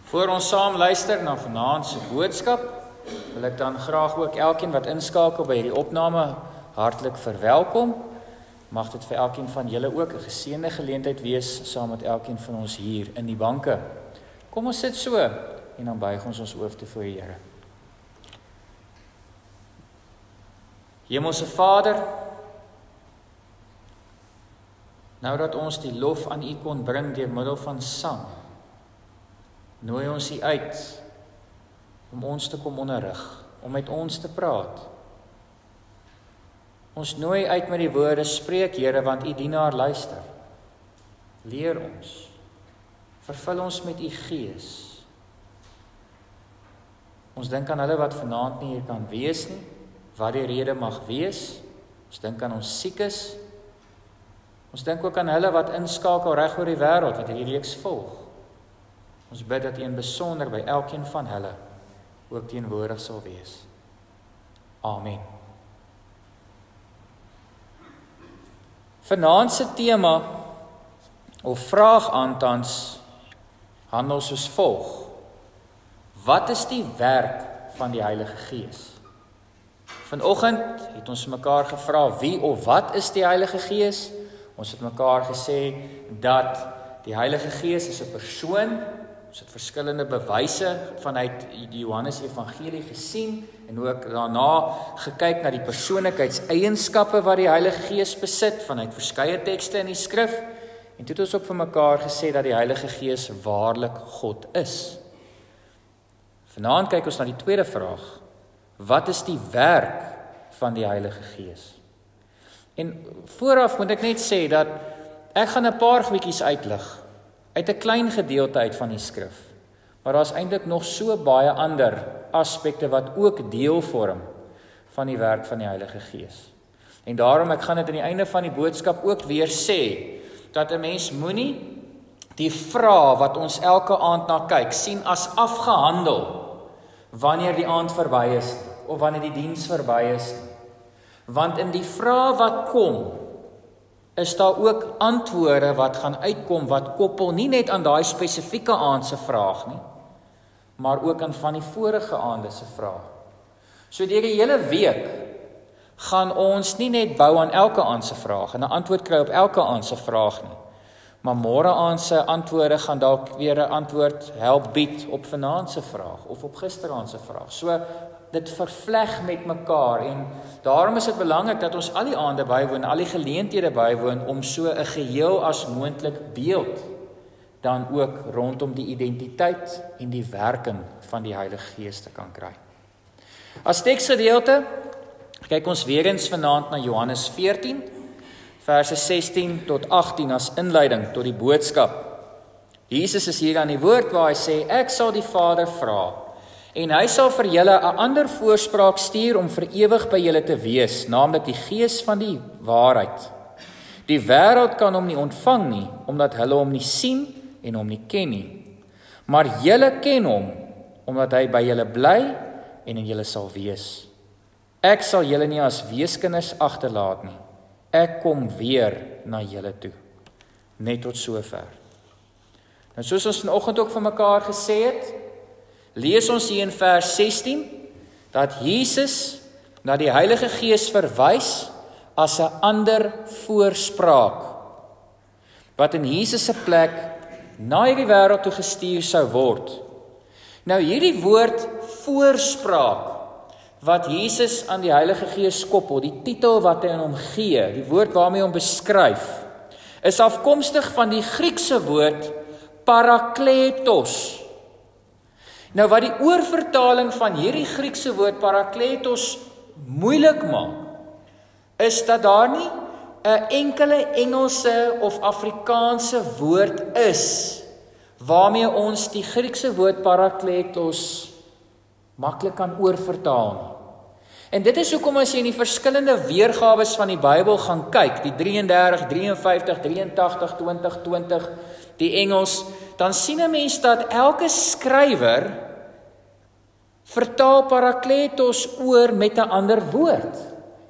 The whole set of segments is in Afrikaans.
Voor ons saam luister na vanaand se boodskap, wil ek dan graag ook elkeen wat inskakel by hierdie opname hartlik verwelkom. Mag dit vir elkeen van julle ook 'n geseënde geleentheid wees saam met elkeen van ons hier in die banke. Kom ons sit so en dan buig ons hoofde voor die Here. Hemelse Vader, nou dat ons die lof aan U kon bring deur middel van sang, nooi ons U uit om ons te kom onderrig, om met ons te praat. Ons nooi uit met die woorde, spreek Here, want U dienaar luister. Leer ons, vervul ons met U Gees. Ons dink aan hulle wat vanaand nie hier kan wees nie, wat die rede mag wees. Ons dink aan ons siekes. Ons dink ook aan hulle wat inskakel reg oor die wêreld, wat hierdie reeks volg. Ons bid dat U in besonder by elkeen van hulle ook teenwoordig sal wees. Amen. Vanaand se tema of vraag aantans handel soos volg: wat is die werk van die Heilige Gees? Vanoggend het ons mekaar gevra wie of wat is die Heilige Gees? Ons het mekaar gesê dat die Heilige Gees is 'n persoon. Ons het verskillende bewyse vanuit die Johannes Evangelie gesien en ook daarna gekyk na die persoonlikheidseienskappe wat die Heilige Gees besit vanuit verskeie tekste in die skrif. En toe het ons ook vir mekaar gesê dat die Heilige Gees waarlik God is. Vanaand kyk ons na die tweede vraag: wat is die werk van die Heilige Gees? En vooraf moet ek net sê dat ek gaan 'n paar goedjies uitlig uit 'n klein gedeelte uit van die skrif. Maar daar is eintlik nog so baie ander aspekte wat ook deel vorm van die werk van die Heilige Gees. En daarom ek gaan dit aan die einde van die boodskap ook weer sê dat 'n mens moenie die vrae wat ons elke aand na kyk sien as afgehandel wanneer die aand verby is of wanneer die diens verby is. Want in die vrae wat kom, is daar ook antwoorde wat gaan uitkom wat koppel nie net aan daai spesifieke aand se vraag nie, maar ook aan van die vorige aande se vrae. So deur die hele week gaan ons nie net bou aan elke aand se vraag en 'n antwoord kry op elke aand se vraag nie, maar môre aand se antwoorde gaan dalk weer 'n antwoord help bied op vanaand se vraag of op gisteraand se vraag. So dit vervleg met mekaar en daarom is dit belangrik dat ons al die aande bywoon, al die geleenthede bywoon om so 'n geheel as moontlik beeld dan ook rondom die identiteit en die werking van die Heilige Gees te kan kry. As teksgedeelte kyk ons weer eens vanaand na Johannes 14 verse 16 tot 18 as inleiding tot die boodskap. Jesus is hier aan die woord waar hy sê: ek sal die Vader vra en hy sal vir julle 'n ander voorspraak stuur om vir ewig by julle te wees, naamlik die Gees van die waarheid. Die wêreld kan hom nie ontvang nie, omdat hulle hom nie sien en hom nie ken nie. Maar julle ken hom, omdat hy by julle bly en in julle sal wees. Ek sal julle nie as weeskinders agterlaat nie. Ek kom weer na julle toe. Net tot sover. Nou soos ons vanoggend ook vir mekaar gesê het, lees ons hier in vers 16 dat Jesus na die Heilige Gees verwys as 'n ander voorspraak wat in Jesus se plek na hierdie wêreld toe gestuur sou word. Nou hierdie woord voorspraak wat Jesus aan die Heilige Gees koppel, die titel wat hy aan hom gee, die woord waarmee hy hom beskryf, is afkomstig van die Griekse woord parakletos. Nou wat die oorvertaling van hierdie Griekse woord parakletos moeilik maak, is dat daar nie 'n enkele Engelse of Afrikaanse woord is waarmee ons die Griekse woord parakletos maklik kan oorvertaal nie. En dit is hoekom as jy in die verskillende weergawes van die Bybel gaan kyk, die 33, 53, 83, 20, 20, die Engels, dan sien 'n mens dat elke skrywer vertaal parakletos oor met 'n ander woord.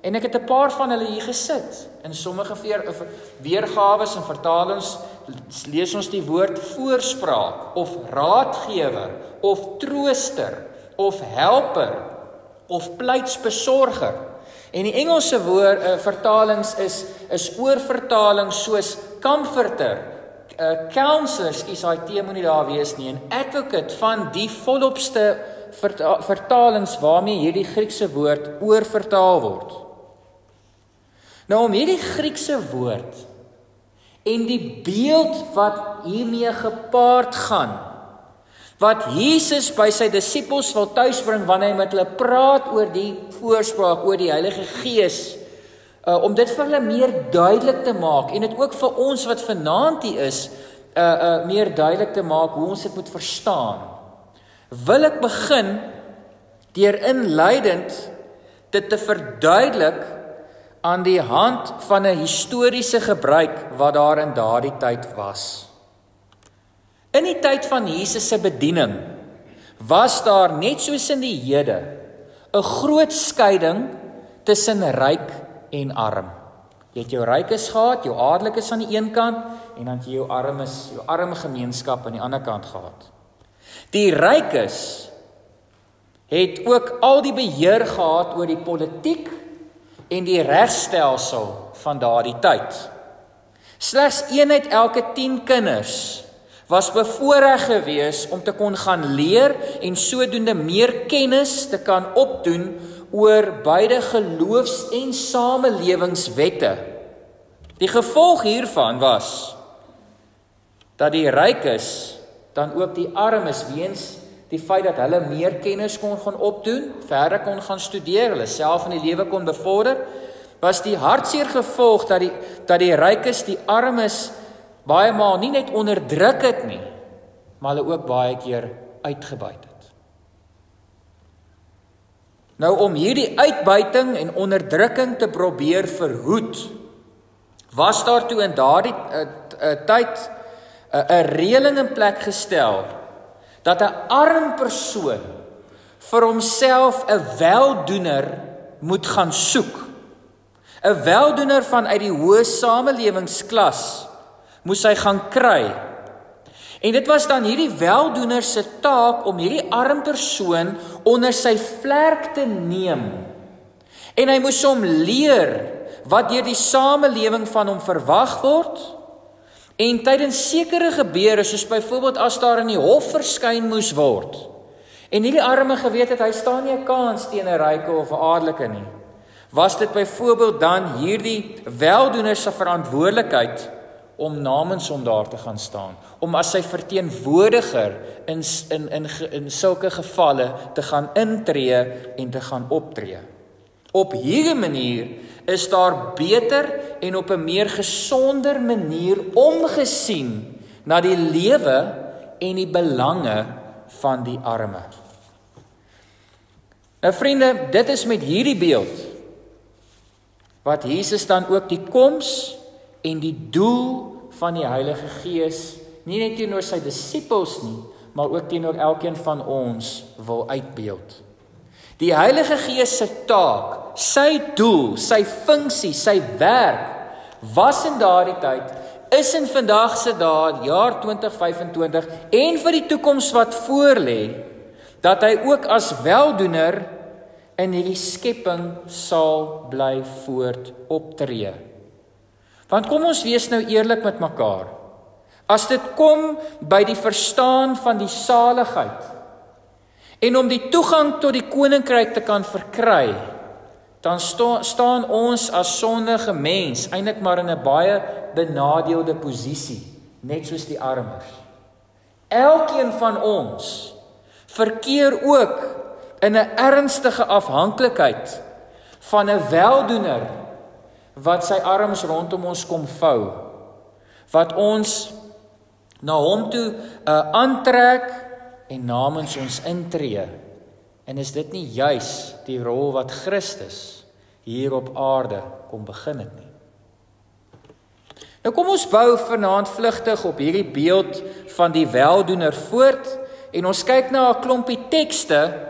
En ek het 'n paar van hulle hier gesit. In sommige weergawes en vertalings lees ons die woord voorspraak, of raadgewer, of trooster, of helper, of pleitsbesorger. En die Engelse vertalings is oorvertalings soos comforter, counselor, daai T moet nie daar wees nie, en advocate van die volopste vertalings waarmee hierdie Griekse woord oorvertaal word. Nou om hierdie Griekse woord en die beeld wat hiermee gepaard gaan, wat Jesus by sy disippels wil tuisbring wanneer hy met hulle praat oor die voorspraak, oor die Heilige Gees, om dit vir hulle meer duidelik te maak, en dit ook vir ons wat vanaand hier is, meer duidelik te maak hoe ons dit moet verstaan. Wil ek begin deur inleidend dit te verduidelik aan die hand van 'n historiese gebruik wat daar in daardie tyd was. In die tyd van Jesus se bediening was daar net soos in die hede 'n groot skeiding tussen ryk en arm. Jy het jou rykes gehad, jou adellikes aan die een kant, en dan het jy jou arme gemeenskap aan die ander kant gehad. Die rykes het ook al die beheer gehad oor die politiek en die regstelsel van daardie tyd. Slegs 1 uit elke 10 kinders was bevoorreg gewees om te kon gaan leer en sodoende meer kennis te kan opdoen oor beide geloofs- en samelewingswette. Die gevolg hiervan was dat die rykes dan ook die armes, weens die feit dat hulle meer kennis kon gaan opdoen, verder kon gaan studeer, hulle self in die lewe kon bevorder, was die hartseer gevolg dat die rykes die armes baie maal nie net onderdruk het nie, maar hulle ook baie keer uitgebuit het. Nou om hierdie uitbuiting en onderdrukking te probeer verhoed, was daar toe in daardie tyd 'n reëling in plek gestel dat 'n arm persoon vir homself 'n weldoener moet gaan soek. 'n Weldoener vanuit die hoë samelewingsklas moes hy gaan kry. En dit was dan hierdie weldoener se taak om hierdie arm persoon onder sy vlerk te neem. En hy moes hom leer wat deur die samelewing van hom verwag word. En tydens sekere gebeure, soos byvoorbeeld as daar in die hof verskyn moes word, en hierdie arme geweet het, hy staan nie 'n kans teen 'n ryke of 'n adelike nie, was dit byvoorbeeld dan hierdie weldoener se verantwoordelikheid om namens hom daar te gaan staan, om as sy verteenwoordiger in sulke gevalle te gaan intree en te gaan optree. Op hierdie manier is daar beter en op 'n meer gesonder manier omgesien na die lewe en die belange van die arme. Nou vriende, dit is met hierdie beeld wat Jesus dan ook die koms en die doel van die Heilige Gees nie net teenoor sy disippels nie, maar ook teenoor elkeen van ons wil uitbeeld. Die Heilige Gees se taak, sy doel, sy funksie, sy werk, was in daardie tyd, is in vandag se dae, jaar 2025, en vir die toekoms wat voorlê, dat hy ook as weldoener in hierdie skepping sal bly voort optree. Want kom ons wees nou eerlik met mekaar. As dit kom by die verstaan van die saligheid en om die toegang tot die koninkryk te kan verkry, dan staan ons as sondige mens eintlik maar in 'n baie benadeelde posisie, net soos die armes. Elkeen van ons verkeer ook in 'n ernstige afhanklikheid van 'n weldoener wat sy arms rondom ons kom vou, wat ons na hom toe aantrek en namens ons intree. En is dit nie juis die rol wat Christus hier op aarde kom begin het nie? Nou kom ons bou vanaand vlugtig op hierdie beeld van die weldoener voort en ons kyk na 'n klompie tekste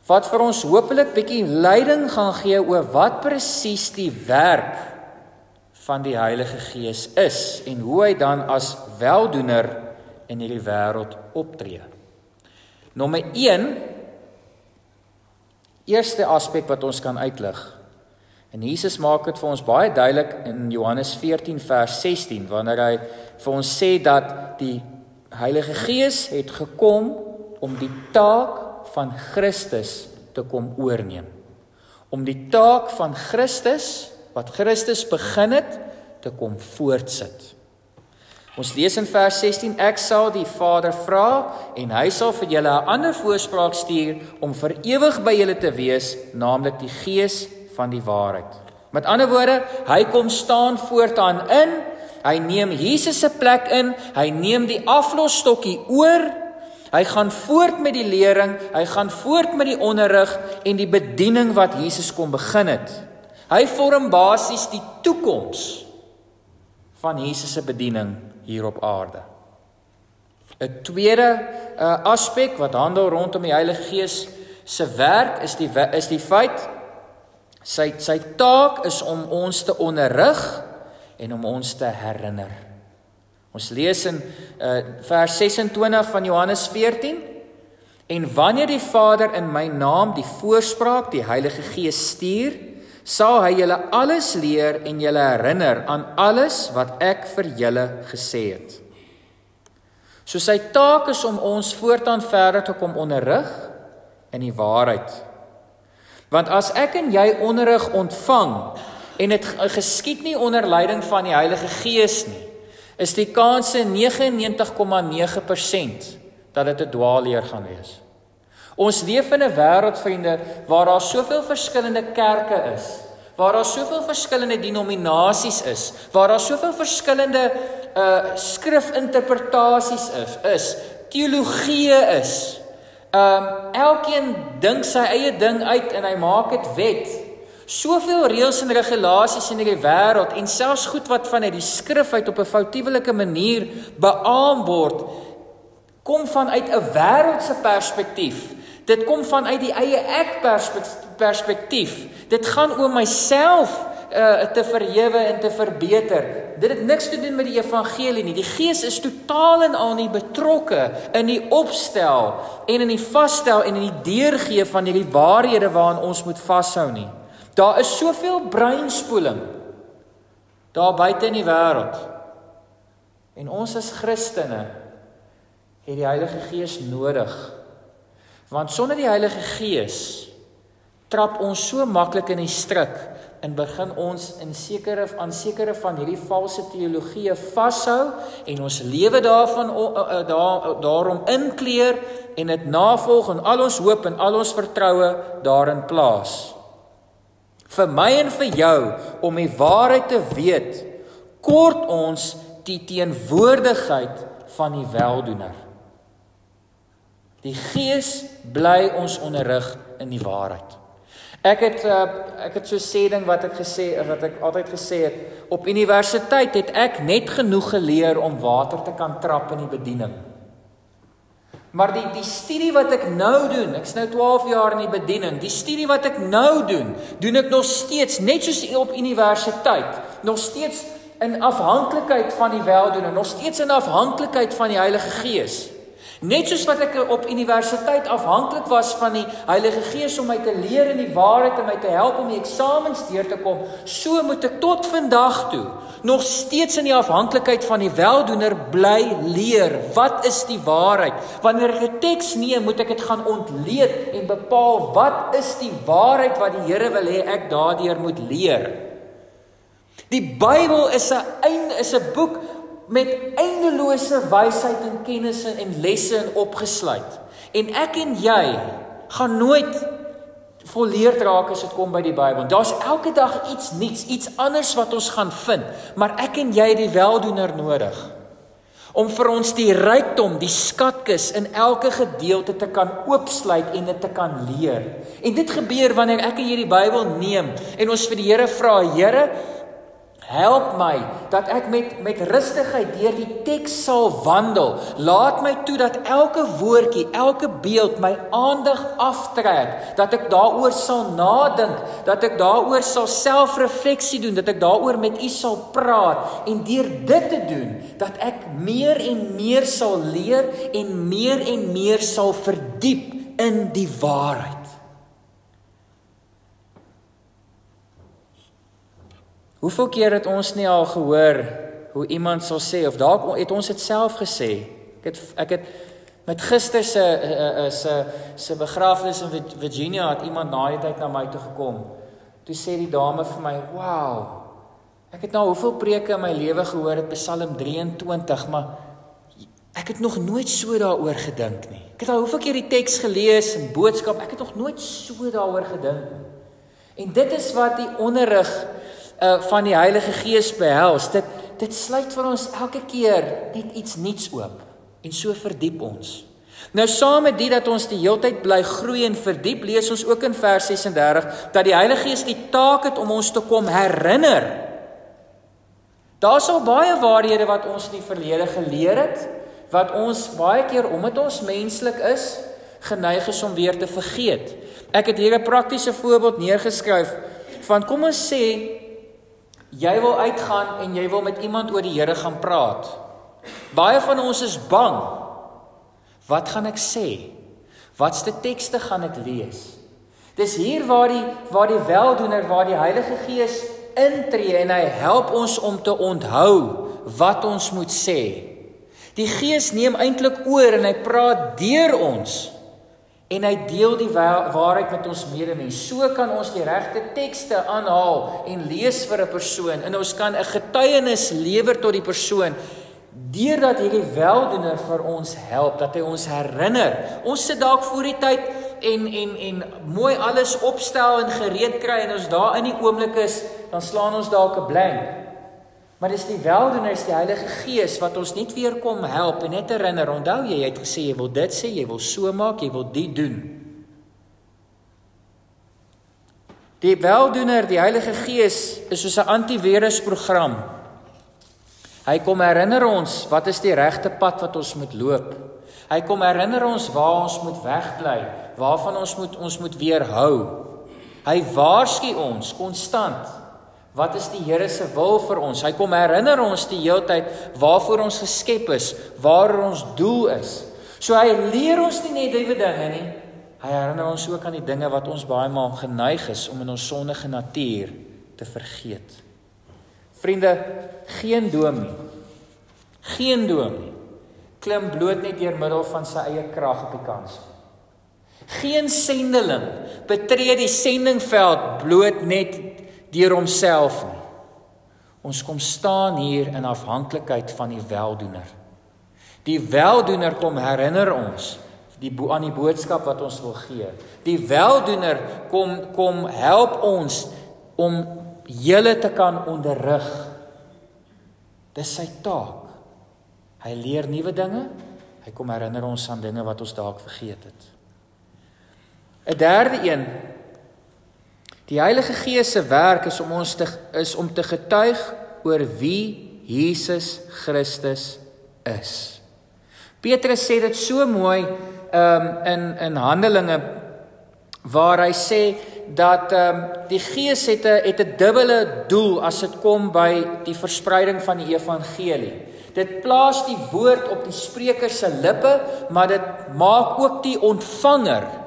wat vir ons hopelik bietjie leiding gaan gee oor wat presies die werk van die Heilige Gees is en hoe hy dan as weldoener in hierdie wêreld optree. Nommer 1, eerste aspek wat ons kan uitlig. En Jesus maak dit vir ons baie duidelik in Johannes 14 vers 16, wanneer hy vir ons sê dat die Heilige Gees het gekom om die taak van Christus te kom oorneem. Om die taak van Christus, wat Christus begin het, te kom voortsit. Ons lees in vers 16, ek sal die Vader vra, en hy sal vir julle 'n ander voorspraak stuur, om vir ewig by julle te wees, naamlik die Gees van die waarheid. Met ander woorde, hy kom staan voortaan in, hy neem Jesus se plek in, hy neem die aflosstokkie oor, hy gaan voort met die lering, hy gaan voort met die onderrig en die bediening wat Jesus kom begin het. Hy vorm basies die toekoms van Jesus se bediening hier op aarde. 'n tweede aspek wat handel rondom die Heilige Gees se werk is die feit, sy taak is om ons te onderrig en om ons te herinner. Ons lees in vers 26 van Johannes 14, en wanneer die Vader in my naam die voorspraak, die Heilige Gees stuur, sal hy julle alles leer en julle herinner aan alles wat ek vir julle gesê het. So sy taak is om ons voortaan verder te kom onderrig in die waarheid. Want as ek en jy onderrig ontvang, en dit geskied nie onder leiding van die Heilige Gees nie, is die kanse 99,9% dat dit 'n dwaalleer gaan wees. Ons leef in 'n wêreld, vriende, waar daar soveel verskillende kerke is, waar daar soveel verskillende denominasies is, waar daar soveel verskillende skrifinterpretasies is, teologieë is. Elkeen dink sy eie ding uit en hy maak dit wet. Soveel reëls en regulasies in hierdie wêreld en selfs goed wat vanuit die skrif uit op 'n foutiewelike manier beaam word, kom vanuit 'n wêreldse perspektief. Dit kom vanuit die eie ek perspektief. Dit gaan oor myself te verhewe en te verbeter. Dit het niks te doen met die evangelie nie. Die Gees is totaal en al nie betrokke in die opstel en in die vasstel en in die deurgee van hierdie waarhede waaraan ons moet vashou nie. Daar is soveel breinspoeling daar buite in die wêreld. En ons as Christene het die Heilige Gees nodig. Want sonder die Heilige Gees trap ons so maklik in die struik en begin ons aan sekere van hierdie valse teologieë vashou en ons lewe daarom inkleer en dit navolg en al ons hoop en al ons vertroue daarin plaas. Vir my en vir jou, om die waarheid te weet, kort ons die teenwoordigheid van die weldoener. Die Gees bly ons onderrig in die waarheid. Ek het so 'n sê ding wat ek altyd gesê het, op universiteit het ek net genoeg geleer om water te kan trap in die bediening. Maar die studie wat ek nou doen, ek's nou 12 jaar in die bediening, die studie wat ek nou doen ek nog steeds, net soos op universiteit, nog steeds in afhanklikheid van die weldoener, nog steeds in afhanklikheid van die Heilige Gees. Net soos wat ek op universiteit afhanklik was van die Heilige Gees om my te leer in die waarheid en my te help om die eksamens deur te kom, so moet ek tot vandag toe nog steeds in die afhanklikheid van die weldoener bly leer. Wat is die waarheid? Wanneer ek 'n teks neem, moet ek dit gaan ontleed en bepaal wat is die waarheid wat die Here wil hê ek daardeur moet leer. Die Bybel is 'n boek met eindelose wysheid en kennisse en lesse in opgesluit. En ek en jy gaan nooit volleerd raak as dit kom by die Bybel. Daar's elke dag iets nuuts, iets anders wat ons gaan vind, maar ek en jy het die weldoener nodig om vir ons die rykdom, die skatkis in elke gedeelte te kan oopsluit en dit te kan leer. En dit gebeur wanneer ek en jy die Bybel neem en ons vir die Here vra, Here, Help my, dat ek met rustigheid deur die teks sal wandel. Laat my toe dat elke woordjie, elke beeld my aandag aftrek, dat ek daaroor sal nadink, dat ek daaroor sal selfrefleksie doen, dat ek daaroor met u sal praat, en deur dit te doen, dat ek meer en meer sal leer, en meer sal verdiep in die waarheid. Hoeveel keer het ons nie al gehoor hoe iemand sal sê, of dalk het ons dit self gesê. Ek het met gister se begrafnis in Virginia het iemand na die tyd na my toe gekom. Toe sê die dame vir my, "Wow, ek het nou hoeveel preke in my lewe gehoor het, Psalm 23, maar ek het nog nooit so daaroor gedink nie. Ek het al hoeveel keer die teks gelees en boodskap, ek het nog nooit so daaroor gedink nie." En dit is wat die onderrig van die Heilige Gees behels. Dit sluit vir ons elke keer net iets nuuts oop, en so verdiep ons. Nou saam met dit dat ons die heeltyd bly groei en verdiep, lees ons ook in vers 36, dat die Heilige Gees die taak het om ons te kom herinner. Daar is al baie waarhede wat ons in die verlede geleer het, wat ons baie keer, omdat ons menslik is, geneig is om weer te vergeet. Ek het hier 'n praktiese voorbeeld neergeskryf, van kom ons sê, jy wil uitgaan en jy wil met iemand oor die Here gaan praat. Baie van ons is bang. Wat gaan ek sê? Watste tekste gaan ek lees? Dis hier waar die weldoener, waar die Heilige Gees intree en hy help ons om te onthou wat ons moet sê. Die Gees neem eintlik oor en hy praat deur ons. En hy deel die waarheid met ons medemens. So kan ons die regte tekste aanhaal en lees vir 'n persoon. En ons kan 'n getuienis lewer tot die persoon, deurdat hierdie weldoener vir ons help, dat hy ons herinner. Ons sit dalk voor die tyd en mooi alles opstel en gereed kry, en ons daar in die oomblik is, dan slaan ons dalk 'n blank. Maar dis die weldoener, is die Heilige Gees wat ons net weer kom help en net herinner. Onthou jy het gesê, jy wil dit sê, jy wil so maak, jy wil dit doen. Die weldoener, die Heilige Gees, is soos 'n antivirusprogram. Hy kom herinner ons, wat is die regte pad wat ons moet loop. Hy kom herinner ons waar ons moet wegbly, waarvan ons moet weerhou. Hy waarsku ons konstant. Wat is die Here se wil vir ons? Hy kom herinner ons die heeltyd waarvoor ons geskep is, waar ons doel is. So hy leer ons nie net die dinge nie, hy herinner ons ook aan die dinge wat ons baie maal geneig is om in ons sondige natuur te vergeet. Vriende, geen dominee klim bloot net deur middel van sy eie krag op die kansel. Geen sendeling betree die sendingveld bloot net deur homself nie. Ons kom staan hier in afhanklikheid van die weldoener. Die weldoener kom herinner ons aan die boodskap wat ons wil gee. Die weldoener kom help ons om julle te kan onderrig. Dis sy taak. Hy leer nuwe dinge, hy kom herinner ons aan dinge wat ons dalk vergeet het. 'n derde een, die Heilige Gees se werk is om te getuig oor wie Jesus Christus is. Petrus sê dit so mooi in Handelinge, waar hy sê dat die Gees het 'n dubbele doel as dit kom by die verspreiding van die evangelie. Dit plaas die woord op die spreker se lippe, maar dit maak ook die ontvanger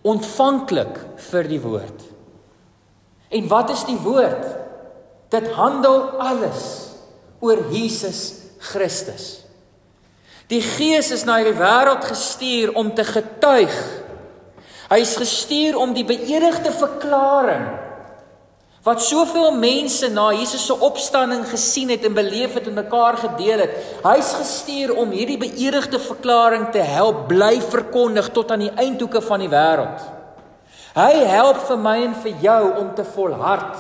ontvanklik vir die woord. En wat is die woord? Dit handel alles oor Jesus Christus. Die Gees is na die wêreld gestuur om te getuig. Hy is gestuur om die beëdigde verklaring, wat soveel mense na Jesus se opstanding gesien het en beleef het en mekaar gedeel het. Hy is gestuur om hierdie beëdigde verklaring te help bly verkondig tot aan die eindhoeke van die wêreld. Hy help vir my en vir jou om te volhard.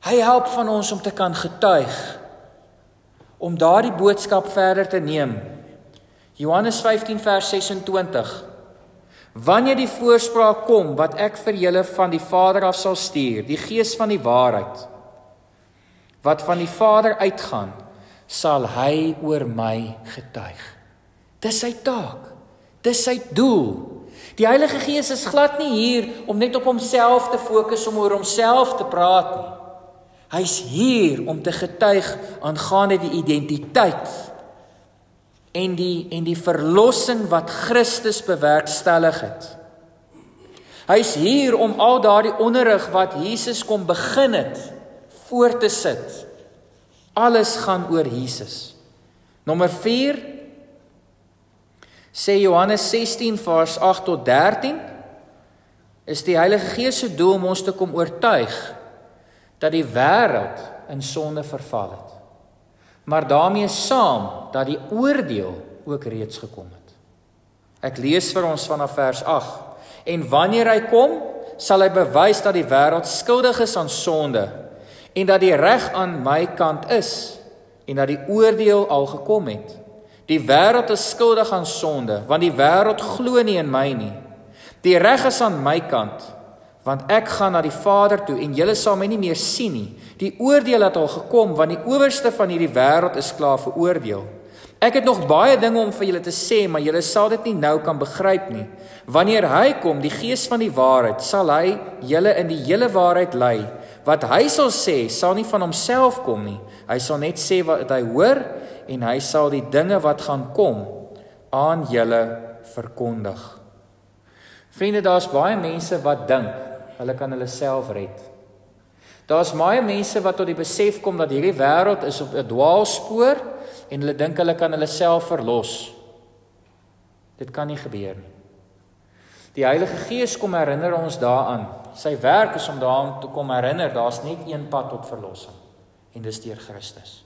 Hy help van ons om te kan getuig, om daardie boodskap verder te neem. Johannes 15 vers 26. Wanneer die voorspraak kom, wat ek vir julle van die Vader af sal stuur, die Gees van die waarheid, wat van die Vader uitgaan, sal hy oor my getuig. Dis sy taak, dis sy doel. Die Heilige Gees is glad nie hier om net op homself te fokus, om oor homself te praat nie. Hy's hier om te getuig aangaande die identiteit en die verlossing wat Christus bewerkstellig het. Hy's hier om al daardie onderrig wat Jesus kom begin het, voor te sit. Alles gaan oor Jesus. Nommer 4, sê Johannes 16 vers 8 tot 13, is die Heilige Gees se doel om ons te kom oortuig dat die wêreld in sonde verval het. Maar daarmee saam dat die oordeel ook reeds gekom het. Ek lees vir ons vanaf vers 8. En wanneer hy kom, sal hy bewys dat die wêreld skuldig is aan sonde en dat die reg aan my kant is en dat die oordeel al gekom het. Die wêreld is skuldig aan sonde, want die wêreld glo nie in my nie. Die reg is aan my kant, want ek gaan na die Vader toe en julle sal my nie meer sien nie. Die oordeel het al gekom, want die owerste van hierdie wêreld is klaar veroordeel. Ek het nog baie dinge om vir julle te sê, maar julle sal dit nie nou kan begryp nie. Wanneer hy kom, die Gees van die waarheid, sal hy julle in die hele waarheid lei. Wat hy sal sê, sal nie van homself kom nie. Hy sal net sê wat hy hoor en hy sal die dinge wat gaan kom aan julle verkondig. Vriende, daar's baie mense wat dink hulle kan hulle self red. Daar's baie mense wat tot die besef kom dat hierdie wêreld is op 'n dwaalspoor en hulle dink hulle kan hulle self verlos. Dit kan nie gebeur nie. Die Heilige Gees kom herinner ons daaraan. Sy werk is om daaraan te kom herinner, daar's net een pad tot verlossing en dis deur Christus.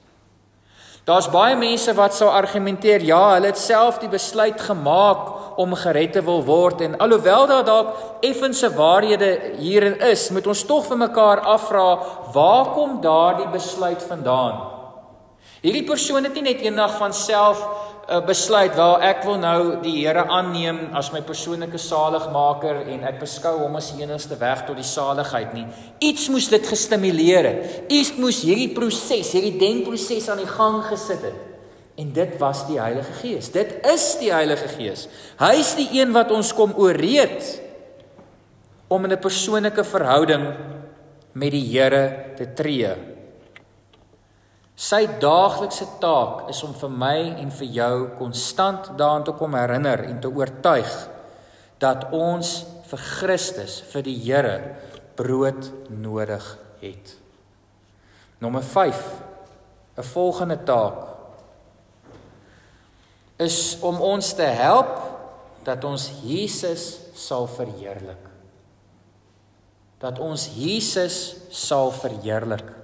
Daar's baie mense wat sou argumenteer, ja, hulle het self die besluit gemaak om gered te wil word en alhoewel daar dalk effense waarhede hierin is, moet ons tog vir mekaar afvra, waar kom daardie besluit vandaan? Hierdie persoon het nie net eendag van self besluit, wel ek wil nou die Here aanneem as my persoonlike saligmaker en ek beskou hom as die enigste weg tot die saligheid nie. Iets moes dit gestimuleer het. Iets moes hierdie proses, hierdie denkproses aan die gang gesit het. En dit was die Heilige Gees. Dit is die Heilige Gees. Hy is die een wat ons kom ooreed om in 'n persoonlike verhouding met die Here te tree. Sy daaglikse taak is om vir my en vir jou konstant daaraan te kom herinner en te oortuig dat ons vir Christus, vir die Here, brood nodig het. Nommer 5, 'n volgende taak, is om ons te help dat ons Jesus sal verheerlik. Dat ons Jesus sal verheerlik.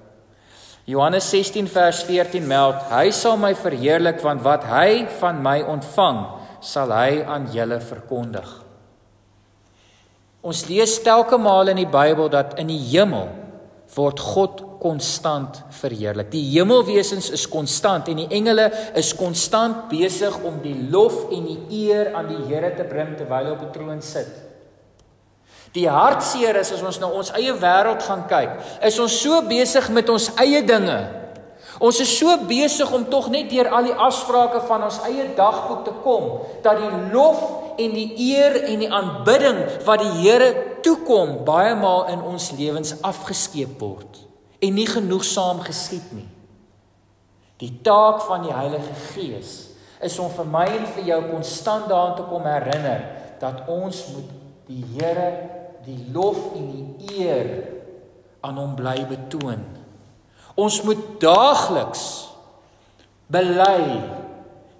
Johannes 16 vers 14 meld, hy sal my verheerlik, want wat hy van my ontvang, sal hy aan julle verkondig. Ons lees telke maal in die Bybel dat in die hemel word God konstant verheerlik. Die hemelwesens is konstant en die engele is konstant besig om die lof en die eer aan die Here te bring terwyl hy op die troon sit. Die hartseer is as ons na ons eie wêreld gaan kyk, is ons so besig met ons eie dinge. Ons is so besig om tog net deur al die afsprake van ons eie dagboek te kom, dat die lof en die eer en die aanbidding wat die Here toekom, baie maal in ons lewens afgeskeep word en nie genoegsaam geskied nie. Die taak van die Heilige Gees is om vir my en vir jou konstant daaraan te kom herinner dat ons moet die Here, die lof en die eer aan hom bly betoon. Ons moet daagliks bely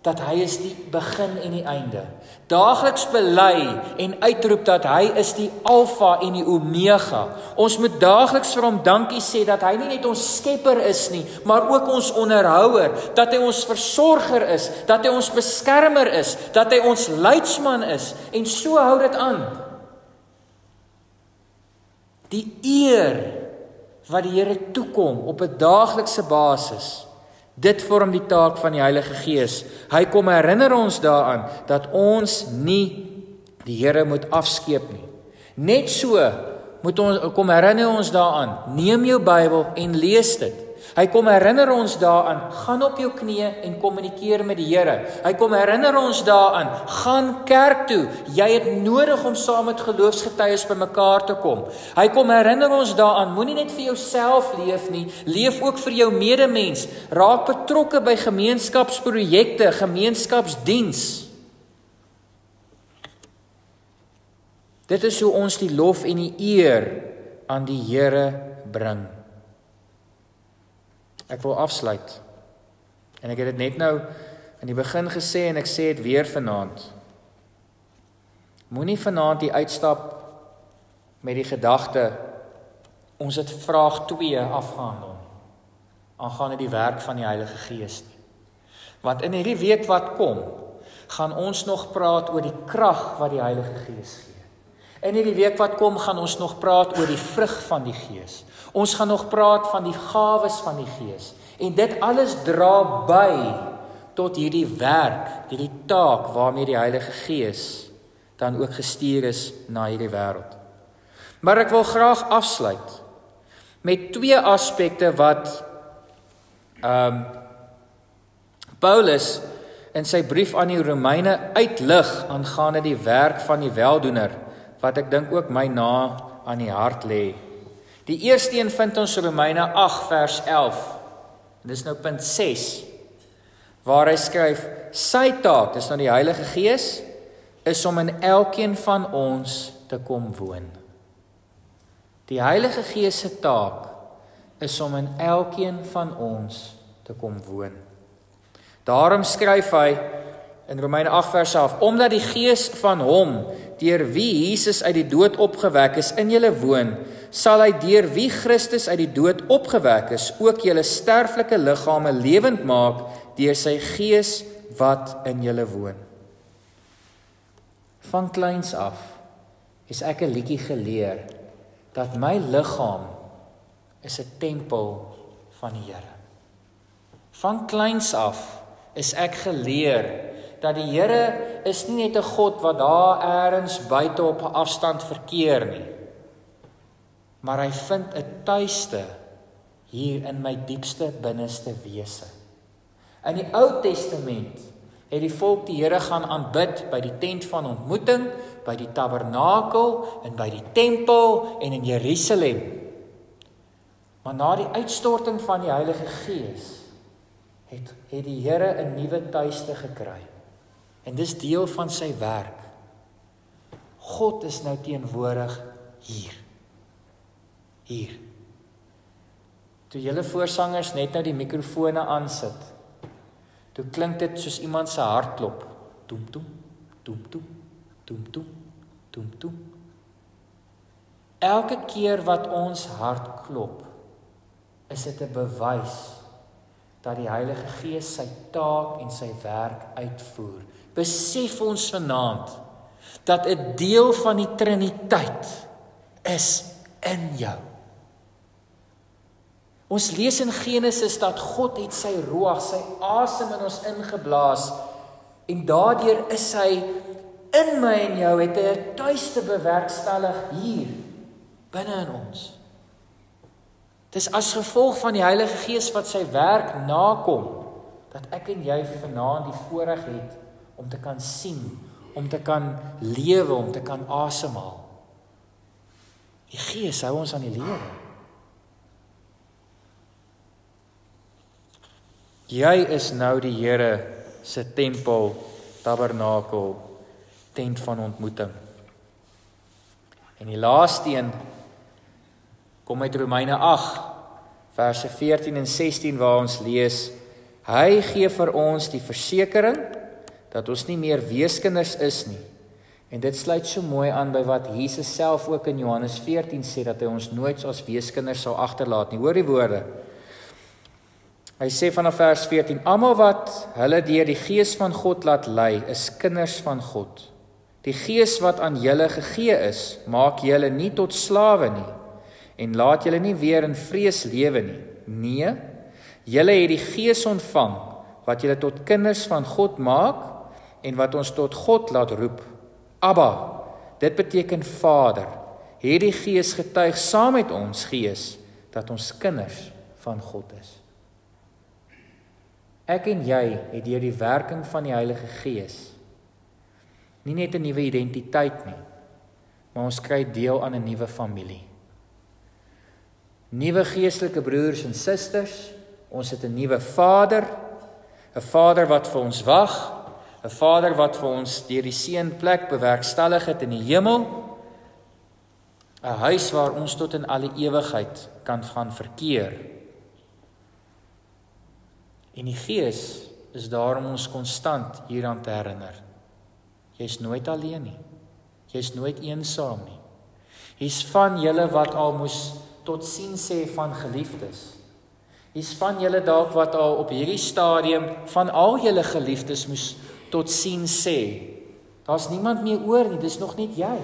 dat hy is die begin en die einde. Daagliks bely en uitroep dat hy is die Alfa en die Omega. Ons moet daagliks vir hom dankie sê dat hy nie net ons skepper is nie, maar ook ons onderhouer, dat hy ons versorger is, dat hy ons beskermer is, dat hy ons leidsman is, en so hou dit aan. Die eer wat die Here toekom op 'n daaglikse basis, dit vorm die taak van die Heilige Gees. Hy kom herinner ons daaraan dat ons nie die Here moet afskeep nie. Net so moet ons kom herinner ons daaraan. Neem jou Bybel en lees dit. Hy kom herinner ons daaraan, gaan op jou knieë en kommunikeer met die Here. Hy kom herinner ons daaraan, gaan kerk toe. Jy het nodig om saam met geloofsgetuies bymekaar te kom. Hy kom herinner ons daaraan, moenie net vir jouself leef nie, leef ook vir jou medemens. Raak betrokke by gemeenskapsprojekte, gemeenskapsdiens. Dit is hoe ons die lof en die eer aan die Here bring. Ek wil afsluit. En ek het dit net nou in die begin gesê en ek sê dit weer vanaand. Moenie vanaand die uitstap met die gedagte ons het vraag 2 afgehandel aangaande die werk van die Heilige Gees nie. Want in hierdie week wat kom, gaan ons nog praat oor die krag wat die Heilige Gees gee. In hierdie week wat kom, gaan ons nog praat oor die vrug van die Gees. Ons gaan nog praat van die gawes van die Gees. En dit alles dra by tot hierdie werk, hierdie taak waarmee die Heilige Gees dan ook gestuur is na hierdie wêreld. Maar ek wil graag afsluit met 2 aspekte wat Paulus in sy brief aan die Romeine uitlig aangaande die werk van die weldoener, wat ek dink ook my na aan die hart lê. Die eerste een vind ons Romeine 8 vers 11. En dis nou punt 6, waar hy skryf, sy taak, dis nou die Heilige Gees, is om in elkeen van ons te kom woon. Die Heilige Gees se taak is om in elkeen van ons te kom woon. Daarom skryf hy in Romeine 8 vers 11, omdat die Gees van hom, deur wie Jesus uit die dood opgewek is, in julle woon, sal hy deur wie Christus uit die dood opgewek is, ook julle sterflike liggame lewend maak, deur sy Gees wat in julle woon. Van kleins af is ek 'n liedjie geleer, dat my liggaam is 'n tempel van die Here. Van kleins af is ek geleer, dat die Here is nie net 'n God wat daar elders buite op 'n afstand verkeer nie, maar hy vind 'n tuiste hier in my diepste binneste wese. In die Ou Testament het die volk die Here gaan aanbid by die tent van ontmoeting, by die tabernakel en by die tempel en in Jerusalem. Maar na die uitstorting van die Heilige Gees het die Here 'n nuwe tuiste gekry. En dis deel van sy werk. God is nou teenwoordig hier. Hier. Toe julle voorsangers net nou die mikrofone aansit, toe klink dit soos iemand se hartklop. Toem toem, toem toem, toem toem, toem toem. Elke keer wat ons hart klop, is dit 'n bewys dat die Heilige Gees sy taak en sy werk uitvoer. Besef ons vanaand dat 'n deel van die Triniteit is in jou. Ons lees in Genesis dat God het sy ruach, sy asem in ons ingeblaas, en daardeur is hy in my en jou, het hy 'n tuiste bewerkstellig hier, binne in ons. Dis as gevolg van die Heilige Gees wat sy werk nakom, dat ek en jy vanaand die voorreg het om te kan sien, om te kan lewe, om te kan asemhaal. Die Gees hou ons aan die lewe. Jy is nou die Here se tempel, tabernakel, tent van ontmoeting. En die laaste een kom uit Romeine 8, verse 14 en 16, waar ons lees, hy gee vir ons die versekering, dat ons nie meer weeskinders is nie. En dit sluit so mooi aan by wat Jesus self ook in Johannes 14 sê, dat hy ons nooit as weeskinders sal agterlaat nie. Hoor die woorde. Hy sê vanaf vers 14, almal wat hulle deur die Gees van God laat lei, is kinders van God. Die Gees wat aan julle gegee is, maak julle nie tot slawe nie, en laat julle nie weer in vrees lewe nie. Nee, julle het die Gees ontvang, wat julle tot kinders van God maak, en wat ons tot God laat roep, Abba, dit beteken Vader. Hierdie Gees getuig saam met ons Gees dat ons kinders van God is. Ek en jy het deur die werking van die Heilige Gees nie net 'n nuwe identiteit nie, maar ons kry deel aan 'n nuwe familie. Nuwe geestelike broers en susters, ons het 'n nuwe Vader, 'n Vader wat vir ons wag, 'n Vader wat vir ons deur die Seun plek bewerkstellig het in die hemel, 'n huis waar ons tot in alle ewigheid kan gaan verkeer. En die Gees is daar om ons konstant hieraan te herinner. Jy's nooit alleen nie. Jy's nooit eensaam nie. Hier's van julle wat al moes tot sien sê van geliefdes. Hier's van julle dalk wat al op hierdie stadium van al julle geliefdes moes tot sien sê. Daar's niemand meer oor nie, dis nog net jy.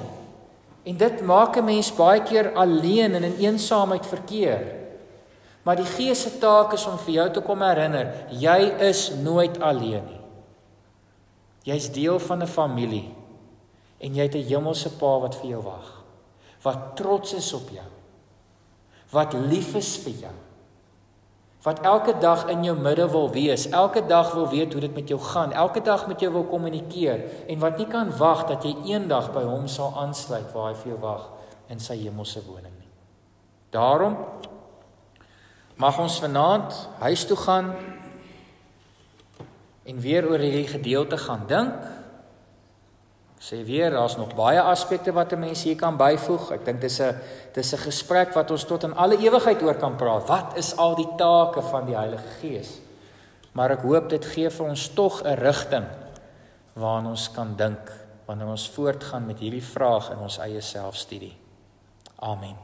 En dit maak 'n mens baie keer alleen en in eensaamheid verkeer. Maar die Gees se taak is om vir jou te kom herinner, jy is nooit alleen nie. Jy's deel van 'n familie en jy het 'n hemelse Pa wat vir jou wag, wat trots is op jou, wat lief is vir jou, wat elke dag in jou midde wil wees, elke dag wil weet hoe dit met jou gaan, elke dag met jou wil kommunikeer en wat nie kan wag dat jy eendag by hom sal aansluit waar hy vir jou wag in sy hemelse woning nie. Daarom mag ons vanaand huis toe gaan en weer oor hierdie gedeelte gaan dink. Ek sê weer, daar's nog baie aspekte wat 'n mens hier kan byvoeg. Ek dink dis 'n gesprek wat ons tot in alle ewigheid oor kan praat. Wat is al die take van die Heilige Gees? Maar ek hoop dit gee vir ons tog 'n rigting waaraan ons kan dink wanneer ons voortgaan met hierdie vraag in ons eie selfstudie. Amen.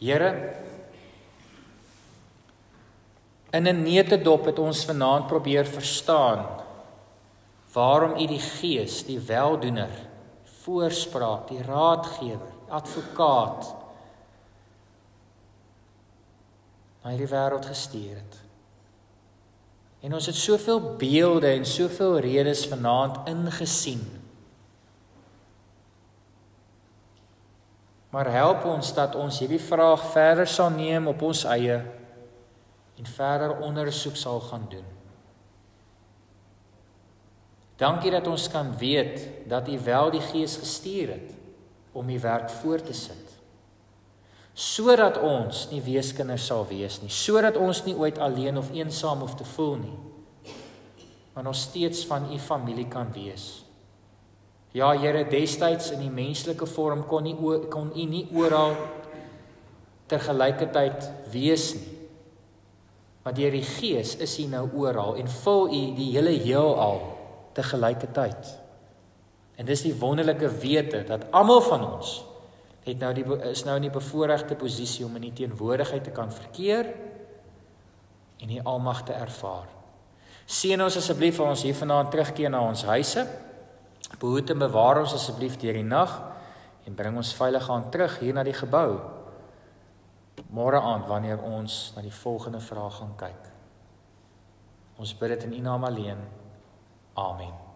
Here, in 'n neutedop het ons vanaand probeer verstaan waarom U die Gees, die weldoener, voorspraak, die raadgewer, advokaat na hierdie wêreld gestuur het. En ons het soveel beelde en soveel redes vanaand ingesien. Maar help ons dat ons hierdie vraag verder sal neem op ons eie en verder ondersoek sal gaan doen. Dankie dat ons kan weet dat U wel die Gees gestuur het om die werk voort te sit. Sodat ons nie weeskinders sal wees nie, sodat ons nie ooit alleen of eensaam hoef te voel nie, maar nog steeds van U familie kan wees. Ja, Here, destyds in die menslike vorm kon U nie oral tergelykertyd wees nie. Maar deur die Gees is U nou oral en vul U die hele heelal tegelykertyd. En dis die wonderlike wete dat almal van ons is nou in die bevoorregte posisie om in die teenwoordigheid te kan verkeer en die almag te ervaar. Seën ons asseblief as ons hier vanaand terugkeer na ons huise. Behoed en bewaar ons asseblief deur die nag en bring ons veilig aan terug hier na die gebou. Môre aand wanneer ons na die volgende vraag gaan kyk. Ons bid dit in U naam alleen. Amen.